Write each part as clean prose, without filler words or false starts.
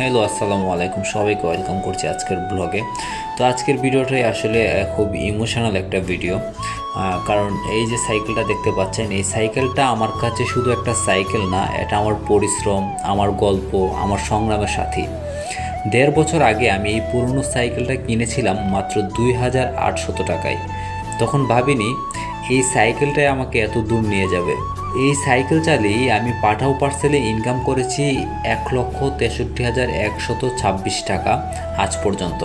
Hello, আসসালামু আলাইকুম। সবাইকে ওয়েলকাম করছি আজকের ব্লগে। তো আজকের ভিডিওটাই আসলে খুব ইমোশনাল একটা ভিডিও। কারণ এই যে সাইকেলটা দেখতে পাচ্ছেন, এই সাইকেলটা আমার কাছে শুধু একটা সাইকেল না, এটা আমার পরিশ্রম, আমার গল্প, আমার সংগ্রামের সাথী। 1.5 বছর আগে আমি এই পুরনো সাইকেলটা কিনেছিলাম মাত্র 2800 টাকায়। তখন ভাবিনি এই সাইকেলটাই আমাকে এত দূর নিয়ে যাবে। এই সাইকেল চালিয়েই আমি পাঠাও পার্সেলে ইনকাম করেছি 1,63,126 টাকা আজ পর্যন্ত।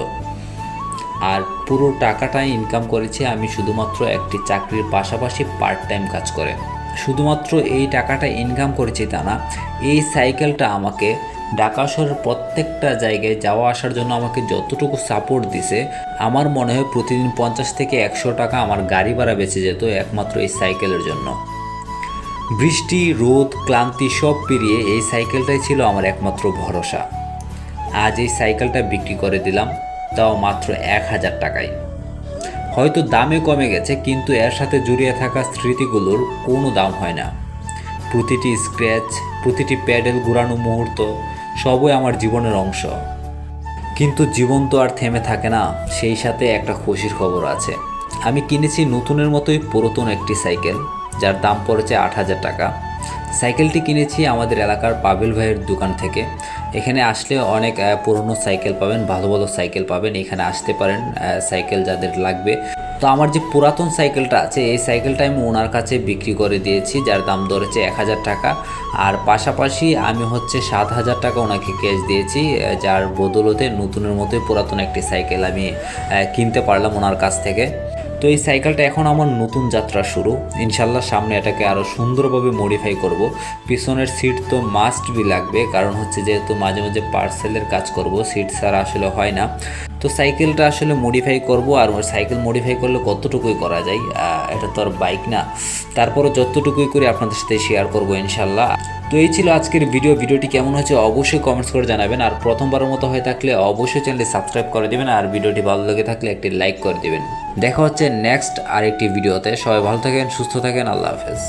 আর পুরো টাকাটাই ইনকাম করেছি আমি শুধুমাত্র একটি চাকরির পাশাপাশি পার্ট টাইম কাজ করে। শুধুমাত্র এই টাকাটা ইনকাম করেছি তা না, এই সাইকেলটা আমাকে ঢাকা শহরের প্রত্যেকটা জায়গায় যাওয়া আসার জন্য আমাকে যতটুকু সাপোর্ট দিছে, আমার মনে হয় প্রতিদিন 50 থেকে 100 টাকা আমার গাড়ি ভাড়া বেঁচে যেত একমাত্র এই সাইকেলের জন্য। বৃষ্টি, রোদ, ক্লান্তি সব পেরিয়ে এই সাইকেলটাই ছিল আমার একমাত্র ভরসা। আজ এই সাইকেলটা বিক্রি করে দিলাম, তাও মাত্র 1000 টাকায়। হয়তো দামে কমে গেছে, কিন্তু এর সাথে জড়িয়ে থাকা স্মৃতিগুলোর কোনো দাম হয় না। প্রতিটি স্ক্র্যাচ, প্রতিটি প্যাডেল ঘোরানো মুহূর্ত সবই আমার জীবনের অংশ। কিন্তু জীবন তো আর থেমে থাকে না, সেই সাথে একটা খুশির খবর আছে। আমি কিনেছি নতুনের মতোই পুরাতন একটি সাইকেল, যার দাম পড়েছে 8000 টাকা। সাইকেলটি কিনেছি আমাদের এলাকার পাবেল ভাইয়ের দোকান থেকে। এখানে আসলে অনেক পুরনো সাইকেল পাবেন, ভালো ভালো সাইকেল পাবেন। এখানে আসতে পারেন সাইকেল যাদের লাগবে। তো আমার যে পুরাতন সাইকেলটা আছে, এই সাইকেলটা আমি ওনার কাছে বিক্রি করে দিয়েছি, যার দাম ধরেছে 1000 টাকা। আর পাশাপাশি আমি 7000 টাকা ওনাকে ক্যাশ দিয়েছি, যার বদলতে নতুনের মতোই পুরাতন একটি সাইকেল আমি কিনতে পারলাম ওনার কাছ থেকে। তো এই সাইকেলটা এখন আমার নতুন যাত্রা শুরু। ইনশাল্লাহ সামনে এটাকে আরও সুন্দরভাবে মডিফাই করব। পিছনের সিট তো মাস্ট বি লাগবে, কারণ যেহেতু মাঝে মাঝে পার্সেলের কাজ করব, সিট ছাড়া আসলে হয় না। তো সাইকেলটা আসলে মডিফাই করব। আর সাইকেল মডিফাই করলে কতটুকুই করা যায়, এটা তো আর বাইক না। তারপরও যতটুকুই করে আপনাদের সাথে শেয়ার করব ইনশাল্লাহ। তো এই ছিল আজকের ভিডিওটি কেমন হয়েছে অবশ্যই কমেন্টস করে জানাবেন। আর প্রথমবারের মতো হয়ে থাকলে অবশ্যই চ্যানেলটি সাবস্ক্রাইব করে দেবেন, আর ভিডিওটি ভালো লেগে থাকলে একটি লাইক করে দেবেন। দেখা হচ্ছে নেক্সট আরেকটি ভিডিওতে। সবাই ভালো থাকেন, সুস্থ থাকেন, আল্লাহ হাফেজ।